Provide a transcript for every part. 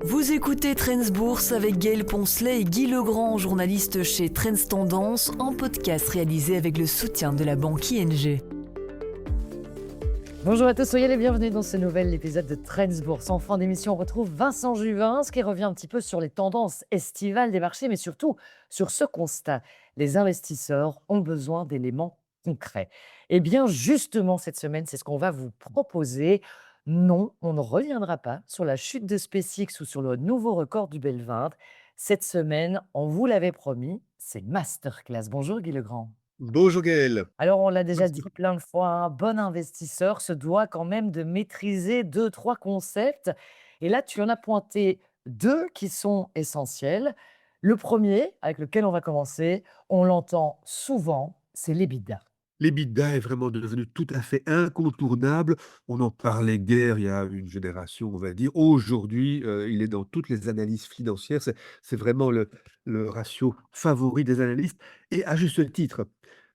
Vous écoutez Trends Bourse avec Gaël Poncelet et Guy Legrand, journaliste chez Trends Tendance, en podcast réalisé avec le soutien de la banque ING. Bonjour à tous, soyez les bienvenus dans ce nouvel épisode de Trends Bourse. En fin d'émission, on retrouve Vincent Juvin, qui revient un petit peu sur les tendances estivales des marchés, mais surtout sur ce constat. Les investisseurs ont besoin d'éléments concrets. Eh bien, justement, cette semaine, c'est ce qu'on va vous proposer. Non, on ne reviendra pas sur la chute de SpaceX ou sur le nouveau record du Bel 20. Cette semaine, on vous l'avait promis, c'est masterclass. Bonjour Guy Legrand. Bonjour Gaël. Alors, on l'a déjà dit plein de fois, un bon investisseur se doit quand même de maîtriser 2, 3 concepts. Et là, tu en as pointé 2 qui sont essentiels. Le premier, avec lequel on va commencer, on l'entend souvent, c'est l'EBITDA. L'EBITDA est vraiment devenu tout à fait incontournable. On en parlait guère il y a une génération, on va dire. Aujourd'hui, il est dans toutes les analyses financières. C'est vraiment le ratio favori des analystes et à juste titre.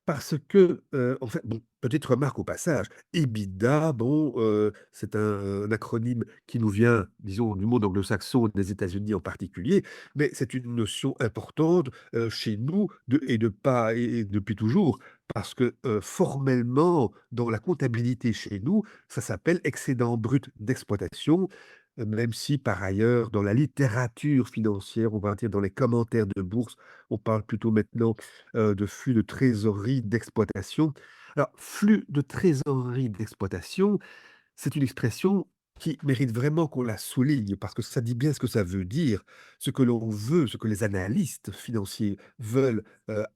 Parce que, en fait, bon, petite remarque au passage, EBITDA, bon, c'est un acronyme qui nous vient, disons, du monde anglo-saxon, des États-Unis en particulier, mais c'est une notion importante, chez nous de pas et depuis toujours. Parce que, formellement, dans la comptabilité chez nous, ça s'appelle excédent brut d'exploitation, même si par ailleurs, dans la littérature financière, on va dire dans les commentaires de bourse, on parle plutôt maintenant, de flux de trésorerie d'exploitation. Alors, flux de trésorerie d'exploitation, c'est une expression qui mérite vraiment qu'on la souligne parce que ça dit bien ce que ça veut dire. Ce que l'on veut, ce que les analystes financiers veulent,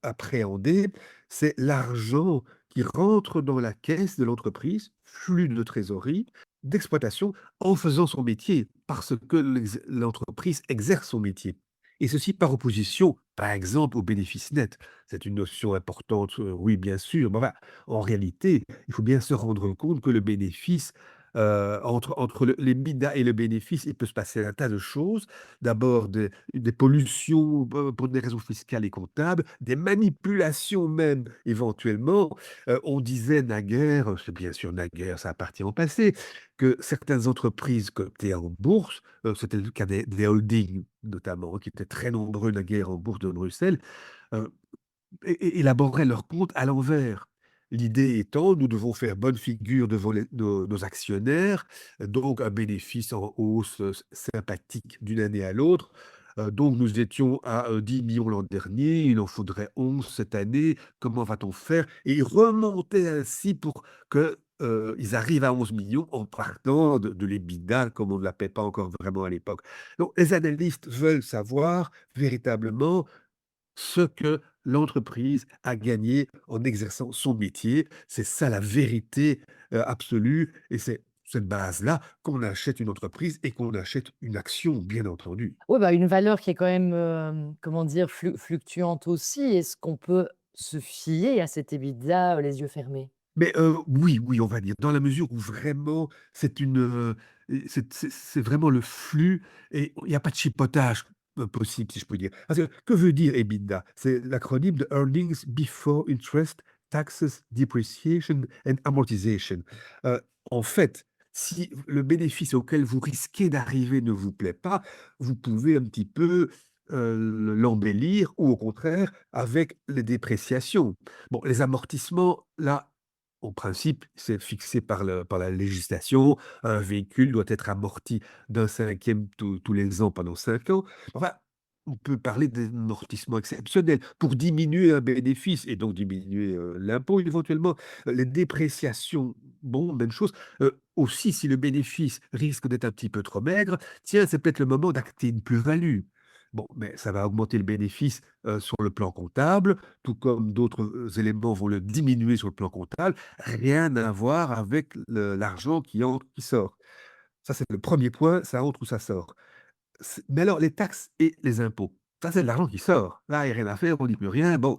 appréhender, c'est l'argent qui rentre dans la caisse de l'entreprise, flux de trésorerie, d'exploitation, en faisant son métier, parce que l'entreprise exerce son métier. Et ceci par opposition, par exemple, au bénéfice net. C'est une notion importante, oui, bien sûr, mais enfin, en réalité, il faut bien se rendre compte que le bénéfice, entre l'EBITDA et le bénéfice, il peut se passer un tas de choses. D'abord des pollutions, pour des raisons fiscales et comptables, des manipulations même éventuellement. On disait naguère, c'est bien sûr naguère, ça appartient au passé, que certaines entreprises cotées en bourse, c'était le cas des holdings notamment, qui étaient très nombreux naguère en bourse de Bruxelles, heu élaboraient leurs comptes à l'envers. L'idée étant, nous devons faire bonne figure devant nos actionnaires, donc un bénéfice en hausse, sympathique d'une année à l'autre. Donc nous étions à, 10 000 000 l'an dernier, il en faudrait 11 cette année. Comment va-t-on faire? Et ils remontaient ainsi pour que, ils arrivent à 11 millions en partant de l'EBITDA, comme on ne l'appelait pas encore vraiment à l'époque. Donc les analystes veulent savoir véritablement ce que l'entreprise a gagné en exerçant son métier. C'est ça la vérité, absolue et c'est cette base-là qu'on achète une entreprise et qu'on achète une action, bien entendu. Oui, bah, une valeur qui est quand même, comment dire, fluctuante aussi. Est-ce qu'on peut se fier à cet EBITDA, les yeux fermés? Mais, oui, oui, on va dire, dans la mesure où vraiment c'est c'est vraiment le flux et il y a pas de chipotage, possible, si je peux dire. Parce que veut dire EBITDA? C'est l'acronyme de Earnings Before Interest, Taxes, Depreciation and Amortization. Heu, En fait, si le bénéfice auquel vous risquez d'arriver ne vous plaît pas, vous pouvez un petit peu, l'embellir ou au contraire avec les dépréciations. Bon, les amortissements, là, en principe, c'est fixé par la législation. Un véhicule doit être amorti d'un cinquième tous les ans pendant 5 ans. Enfin, on peut parler d'amortissement exceptionnel pour diminuer un bénéfice et donc diminuer, l'impôt éventuellement. Les dépréciations, bon, même chose. Aussi, si le bénéfice risque d'être un petit peu trop maigre, tiens, c'est peut-être le moment d'acter une plus-value. Bon, mais ça va augmenter le bénéfice, sur le plan comptable, tout comme d'autres, éléments vont le diminuer sur le plan comptable. Rien à voir avec l'argent qui entre, qui sort. Ça, c'est le premier point, ça entre ou ça sort. Mais alors les taxes et les impôts, ça, c'est de l'argent qui sort. Là, il y a rien à faire, on dit plus rien, bon.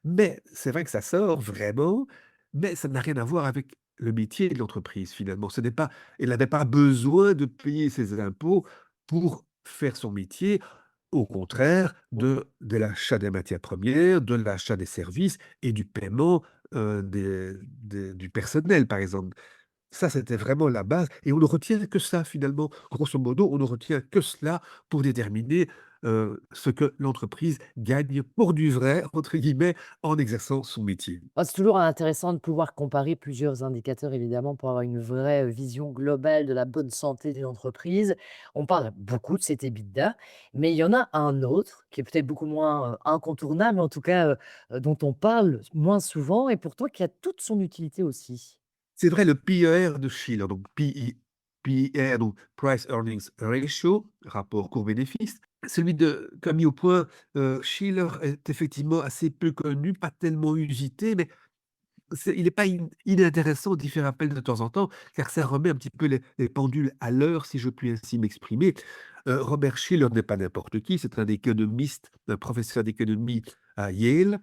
Mais c'est vrai que ça sort vraiment, mais ça n'a rien à voir avec le métier de l'entreprise finalement. Ce n'est pas Elle n'avait pas besoin de payer ses impôts pour faire son métier. Au contraire de l'achat des matières premières, de l'achat des services et du paiement, du personnel, par exemple. Ça, c'était vraiment la base et on ne retient que ça finalement. Grosso modo, on ne retient que cela pour déterminer, ce que l'entreprise gagne «pour du vrai» entre guillemets en exerçant son métier. Bah, c'est toujours intéressant de pouvoir comparer plusieurs indicateurs, évidemment, pour avoir une vraie vision globale de la bonne santé d'une entreprise. On parle beaucoup de cet EBITDA, mais il y en a un autre qui est peut-être beaucoup moins incontournable, en tout cas dont on parle moins souvent et pourtant qui a toute son utilité aussi. C'est vrai, le PER de Schiller, donc PER, donc Price Earnings Ratio, rapport coût-bénéfice. Celui qu'a mis au point, Schiller est effectivement assez peu connu, pas tellement usité, mais il n'est pas inintéressant d'y faire appel de temps en temps, car ça remet un petit peu les pendules à l'heure, si je puis ainsi m'exprimer. Robert Schiller n'est pas n'importe qui, c'est un économiste, un professeur d'économie à Yale,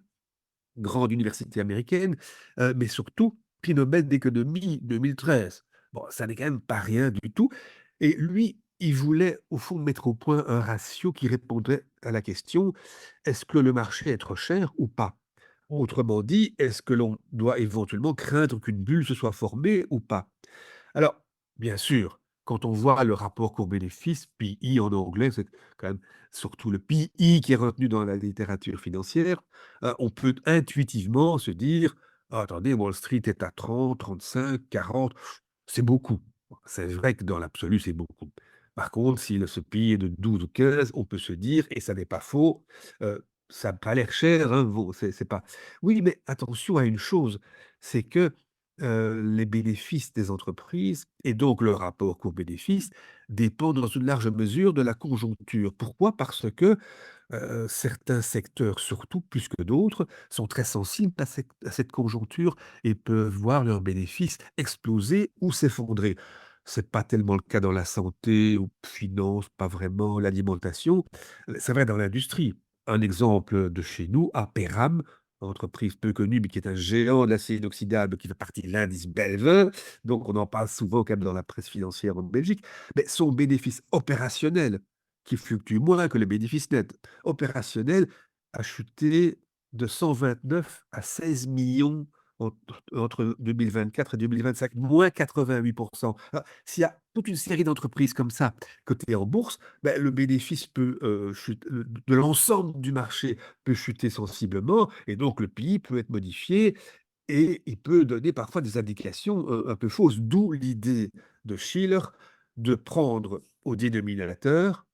grande université américaine, mais surtout prix Nobel d'économie 2013. Bon, ça n'est quand même pas rien du tout et lui, il voulait au fond mettre au point un ratio qui répondrait à la question: «Est-ce que le marché est trop cher ou pas?» Autrement dit, est-ce que l'on doit éventuellement craindre qu'une bulle se soit formée ou pas? Alors, bien sûr, quand on voit le rapport court-bénéfice, PE en anglais, c'est quand même surtout le PE qui est retenu dans la littérature financière, on peut intuitivement se dire: «Ah, attendez, Wall Street est à 30, 35, 40, c'est beaucoup». C'est vrai que dans l'absolu, c'est beaucoup. Par contre, si ce PE est de 12 ou 15, on peut se dire, et ça n'est pas faux, ça a pas l'air cher, hein, bon, c'est pas oui, mais attention à une chose, c'est que les bénéfices des entreprises et donc le rapport coût-bénéfice dépendent dans une large mesure de la conjoncture. Pourquoi? Parce que, certains secteurs, surtout plus que d'autres, sont très sensibles à cette conjoncture et peuvent voir leurs bénéfices exploser ou s'effondrer. C'est pas tellement le cas dans la santé ou finance, pas vraiment, l'alimentation. C'est vrai dans l'industrie. Un exemple de chez nous, Aperam, entreprise peu connue, mais qui est un géant de l'acier inoxydable, qui fait partie de l'indice Belvin, donc on en parle souvent quand même dans la presse financière en Belgique, mais son bénéfice opérationnel, qui fluctue moins que le bénéfice net, opérationnel a chuté de 129 à 16 millions entre 2024 et 2025, moins 88. Alors, s'il y a toute une série d'entreprises comme ça cotées en bourse, ben, le bénéfice peut chuter, de l'ensemble du marché peut chuter sensiblement et donc le pays peut être modifié et il peut donner parfois des indications, un peu fausses. D'où l'idée de Schiller de prendre au dénominateur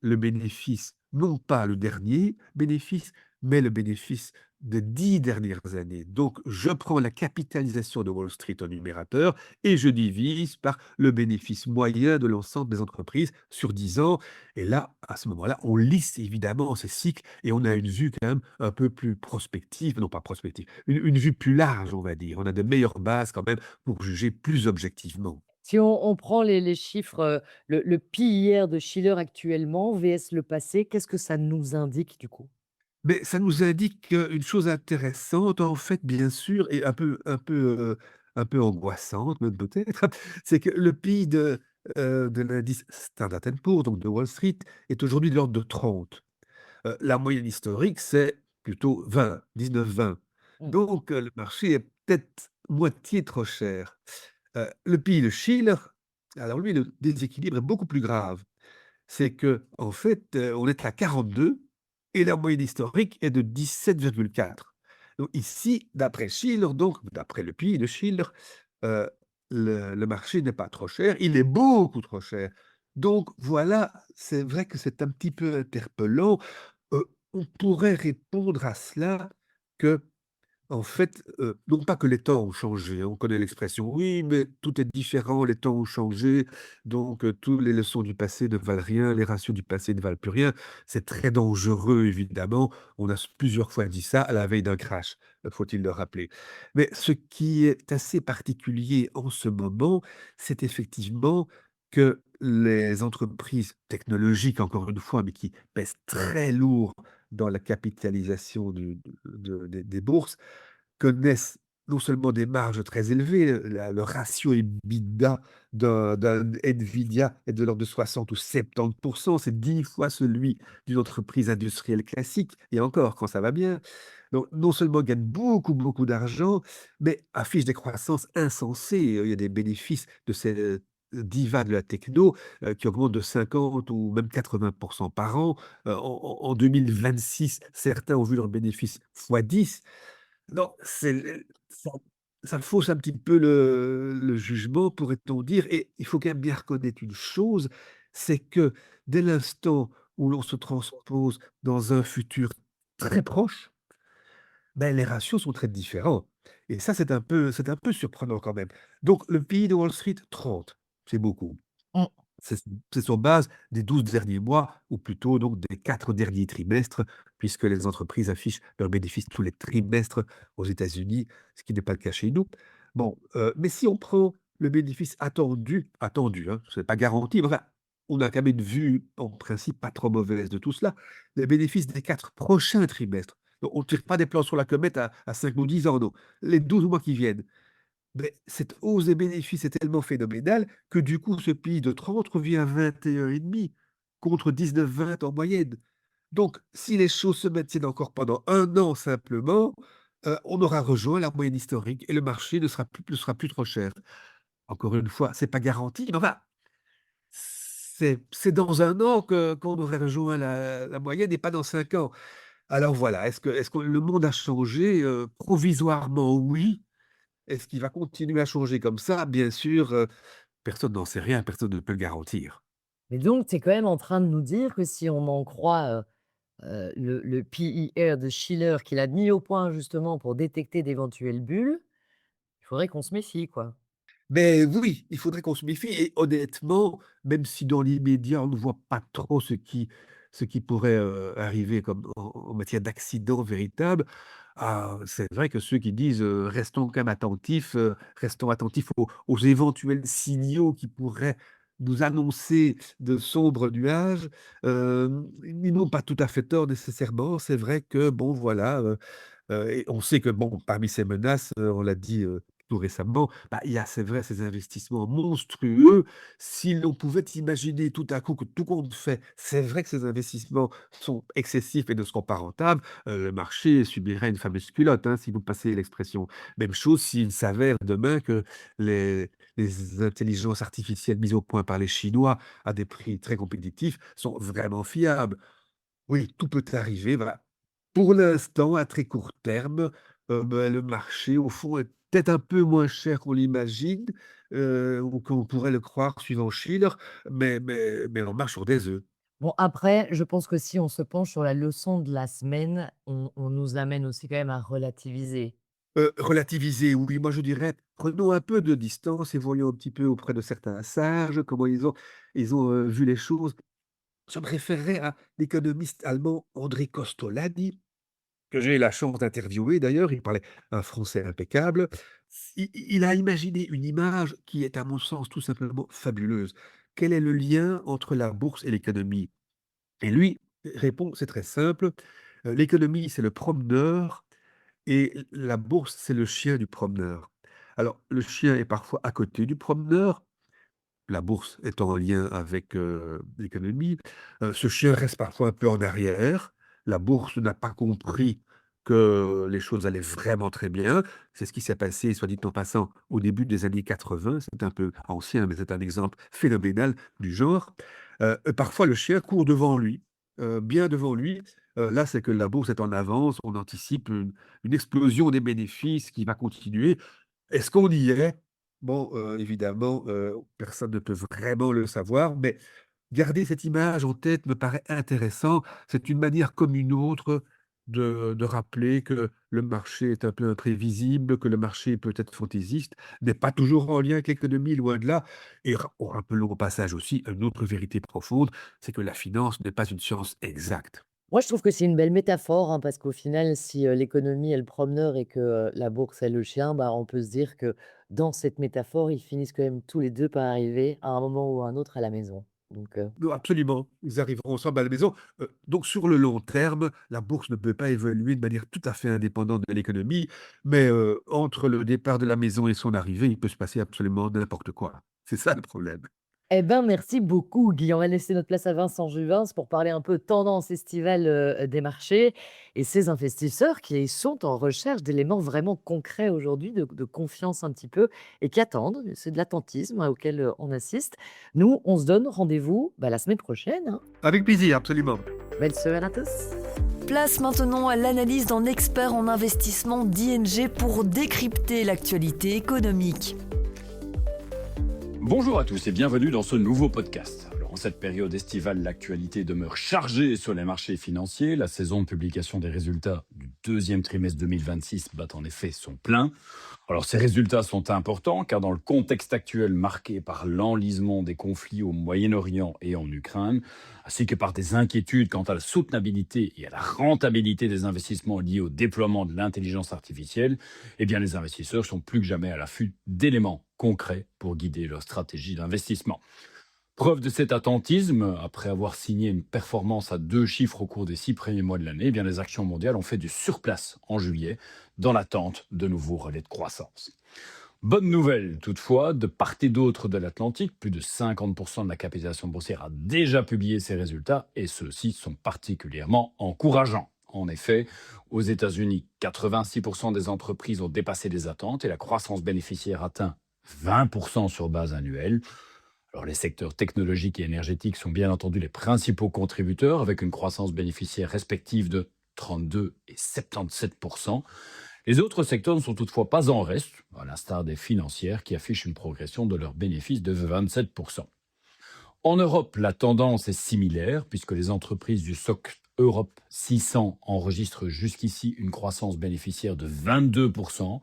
le bénéfice, non pas le dernier bénéfice, mais le bénéfice des 10 dernières années. Donc, je prends la capitalisation de Wall Street en numérateur et je divise par le bénéfice moyen de l'ensemble des entreprises sur 10 ans. Et là, à ce moment-là, on lisse évidemment ces cycles et on a une vue quand même un peu plus prospective, non pas prospective, une vue plus large, on va dire. On a de meilleures bases quand même pour juger plus objectivement. Si on prend les chiffres, le PIR de Schiller actuellement vs le passé, qu'est-ce que ça nous indique du coup? Mais ça nous indique, une chose intéressante, en fait, bien sûr, et un peu angoissante même peut-être, c'est que le PI de l'indice Standard& Poor's, donc de Wall Street, est aujourd'hui de l'ordre de 30. La moyenne historique, c'est plutôt 20, 19-20. Mmh. Donc, le marché est peut-être moitié trop cher. Le PI de Schiller, alors lui, le déséquilibre est beaucoup plus grave. C'est qu'en fait, on est à 42 et la moyenne historique est de 17,4. Donc ici, d'après Schiller, donc d'après le pays de Schiller, heu, le marché n'est pas trop cher, il est beaucoup trop cher. Donc voilà, c'est vrai que c'est un petit peu interpellant. On pourrait répondre à cela que en fait, non pas que les temps ont changé, hein, on connaît l'expression: «Oui, mais tout est différent, les temps ont changé, donc tous les leçons du passé ne valent rien, les ratios du passé ne valent plus rien». C'est très dangereux évidemment, on a plusieurs fois dit ça à la veille d'un crash, faut-il le rappeler. Mais ce qui est assez particulier en ce moment, c'est effectivement que les entreprises technologiques, encore une fois, mais qui pèsent très lourd dans la capitalisation des bourses, connaissent non seulement des marges très élevées, le ratio EBITDA d'un Nvidia est de l'ordre de 60 ou 70, c'est 10 fois celui d'une entreprise industrielle classique et encore quand ça va bien. Donc non seulement gagne beaucoup, beaucoup d'argent, mais affiche des croissances insensées. Il y a des bénéfices de ces, divas de la techno, qui augmentent de 50 ou même 80 par an. En 2026, certains ont vu leurs bénéfices fois 10. Non, c'est le ça fausse un petit peu le jugement, pourrait-on dire, et il faut quand même bien reconnaître une chose, c'est que dès l'instant où l'on se transpose dans un futur très proche, ben, les ratios sont très différents et ça, c'est un peu surprenant quand même. Donc le pays de Wall Street, 30, c'est beaucoup. Mmh. C'est sur base des 12 derniers mois ou plutôt donc des 4 derniers trimestres, puisque les entreprises affichent leurs bénéfices tous les trimestres aux États-Unis, ce qui n'est pas le cas chez nous. Bon, mais si on prend le bénéfice attendu, hein, c'est pas garanti, mais enfin, on a quand même une vue en principe pas trop mauvaise de tout cela. Les bénéfices des 4 prochains trimestres, donc on ne tire pas des plans sur la comète à 5 ou 10 ans, non. Les 12 mois qui viennent. Beh, cette hausse des bénéfices est tellement phénoménale que du coup, ce pic de 30 revient à 21,5 contre 19-20 en moyenne. Donc, si les choses se maintiennent encore pendant 1 an simplement, on aura rejoint la moyenne historique et le marché ne sera plus trop cher. Encore une fois, c'est pas garanti, mais enfin, c'est dans 1 an que qu'on aurait rejoint la moyenne et pas dans 5 ans. Alors voilà, est-ce que le monde a changé? Provisoirement oui. Est-ce qu'il va continuer à changer comme ça? Bien sûr, personne n'en sait rien, personne ne peut le garantir. Mais donc, tu es quand même en train de nous dire que si on en croit, le PER de Shiller qu'il a mis au point justement pour détecter d'éventuelles bulles, il faudrait qu'on se méfie, quoi. Mais oui, il faudrait qu'on se méfie et honnêtement, même si dans l'immédiat, on ne voit pas trop ce qui pourrait, arriver comme en matière d'accident véritable, c'est vrai que ceux qui disent, «Restons quand même attentifs, restons attentifs aux éventuels signaux qui pourraient nous annoncer de sombres nuages», ils n'ont pas tout à fait tort nécessairement. C'est vrai que bon voilà, et on sait que bon, parmi ces menaces, on l'a dit, tout récemment, bah, il y a, c'est vrai, ces investissements monstrueux. Si l'on pouvait imaginer tout à coup que tout compte fait, c'est vrai que ces investissements sont excessifs et ne seront pas rentables, le marché subirait une fameuse culotte, hein, si vous passez l'expression. Même chose s'il s'avère demain que les intelligences artificielles mises au point par les Chinois à des prix très compétitifs sont vraiment fiables. Oui, tout peut arriver, voilà. Pour l'instant, à très court terme, bah, le marché, au fond, est peut-être un peu moins cher qu'on l'imagine, ou qu'on pourrait le croire suivant Schiller, mais on marche sur des œufs. Bon, après, je pense que si on se penche sur la leçon de la semaine, on nous amène aussi quand même à relativiser. Relativiser, oui, moi je dirais, prenons un peu de distance et voyons un petit peu auprès de certains sages, comment ils ont, vu les choses. Je me référerais à l'économiste allemand André Kostolany, que j'ai eu la chance d'interviewer d'ailleurs, il parlait un français impeccable. Il a imaginé une image qui est à mon sens tout simplement fabuleuse. Quel est le lien entre la bourse et l'économie? Et lui répond: «C'est très simple, l'économie, c'est le promeneur et la bourse, c'est le chien du promeneur». Alors le chien est parfois à côté du promeneur, la bourse étant en lien avec, l'économie, ce chien reste parfois un peu en arrière. La bourse n'a pas compris que les choses allaient vraiment très bien. C'est ce qui s'est passé, soit dit en passant, au début des années 80. C'est un peu ancien, mais c'est un exemple phénoménal du genre. Parfois le chien court devant lui, bien devant lui. Là, c'est que la bourse est en avance, on anticipe une explosion des bénéfices qui va continuer. Est-ce qu'on y est? Bon, évidemment, personne ne peut vraiment le savoir, mais garder cette image en tête me paraît intéressant. C'est une manière comme une autre de rappeler que le marché est un peu imprévisible, que le marché peut être fantaisiste, n'est pas toujours en lien avec l'économie, loin de là. Et rappelons au passage aussi une autre vérité profonde, c'est que la finance n'est pas une science exacte. Moi, je trouve que c'est une belle métaphore, hein, parce qu'au final, si, l'économie est le promeneur et que, la bourse est le chien, bah, on peut se dire que dans cette métaphore, ils finissent quand même tous les 2 par arriver à un moment ou à un autre à la maison. Donc, Non, absolument, ils arriveront ensemble à la maison. Donc sur le long terme, la bourse ne peut pas évoluer de manière tout à fait indépendante de l'économie, mais entre le départ de la maison et son arrivée, il peut se passer absolument n'importe quoi. C'est ça le problème. eh ben, merci beaucoup, Guy. On va laisser notre place à Vincent Juvin pour parler un peu tendance estivale des marchés et ces investisseurs qui sont en recherche d'éléments vraiment concrets aujourd'hui, de confiance un petit peu, et qui attendent. C'est de l'attentisme auquel on assiste. Nous, on se donne rendez-vous la semaine prochaine, hein. Avec plaisir, absolument. Belle semaine à tous. Place maintenant à l'analyse d'un expert en investissement d'ING pour décrypter l'actualité économique. Bonjour à tous et bienvenue dans ce nouveau podcast. Alors, en cette période estivale, l'actualité demeure chargée sur les marchés financiers. La saison de publication des résultats du deuxième trimestre 2026 bat en effet son plein. Alors, ces résultats sont importants car dans le contexte actuel marqué par l'enlisement des conflits au Moyen-Orient et en Ukraine, ainsi que par des inquiétudes quant à la soutenabilité et à la rentabilité des investissements liés au déploiement de l'intelligence artificielle, eh bien, les investisseurs sont plus que jamais à l'affût d'éléments concrets pour guider leur stratégie d'investissement. Preuve de cet attentisme, après avoir signé une performance à 2 chiffres au cours des 6 premiers mois de l'année, eh bien les actions mondiales ont fait du surplace en juillet, dans l'attente de nouveaux relais de croissance. Bonne nouvelle toutefois, de part et d'autre de l'Atlantique, plus de 50% de la capitalisation boursière a déjà publié ses résultats et ceux-ci sont particulièrement encourageants. En effet, aux États-Unis, 86% des entreprises ont dépassé les attentes et la croissance bénéficiaire atteint 20% sur base annuelle. Alors, les secteurs technologiques et énergétiques sont bien entendu les principaux contributeurs, avec une croissance bénéficiaire respective de 32 et 77%. Les autres secteurs ne sont toutefois pas en reste, à l'instar des financières qui affichent une progression de leurs bénéfices de 27%. En Europe, la tendance est similaire, puisque les entreprises du SOC Europe 600 enregistrent jusqu'ici une croissance bénéficiaire de 22%,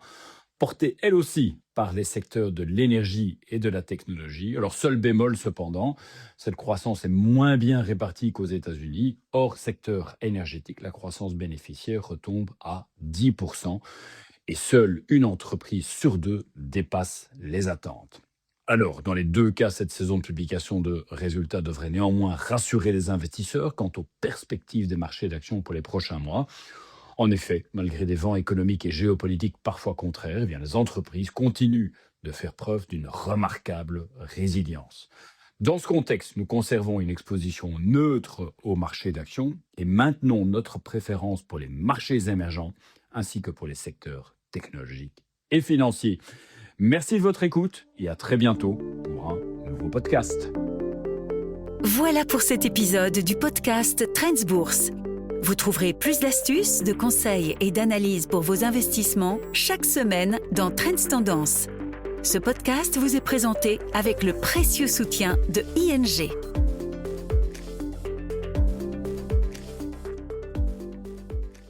portée elle aussi par les secteurs de l'énergie et de la technologie. Alors, seul bémol cependant, cette croissance est moins bien répartie qu'aux États-Unis. Hors secteur énergétique, la croissance bénéficiaire retombe à 10% et seule une entreprise sur 2 dépasse les attentes. Alors, dans les 2 cas, cette saison de publication de résultats devrait néanmoins rassurer les investisseurs quant aux perspectives des marchés d'actions pour les prochains mois. En effet, malgré des vents économiques et géopolitiques parfois contraires, eh bien, les entreprises continuent de faire preuve d'une remarquable résilience. Dans ce contexte, nous conservons une exposition neutre aux marchés d'actions et maintenons notre préférence pour les marchés émergents ainsi que pour les secteurs technologiques et financiers. Merci de votre écoute et à très bientôt pour un nouveau podcast. Voilà pour cet épisode du podcast Trends Bourse. Vous trouverez plus d'astuces, de conseils et d'analyses pour vos investissements chaque semaine dans Trends Tendance. Ce podcast vous est présenté avec le précieux soutien de ING.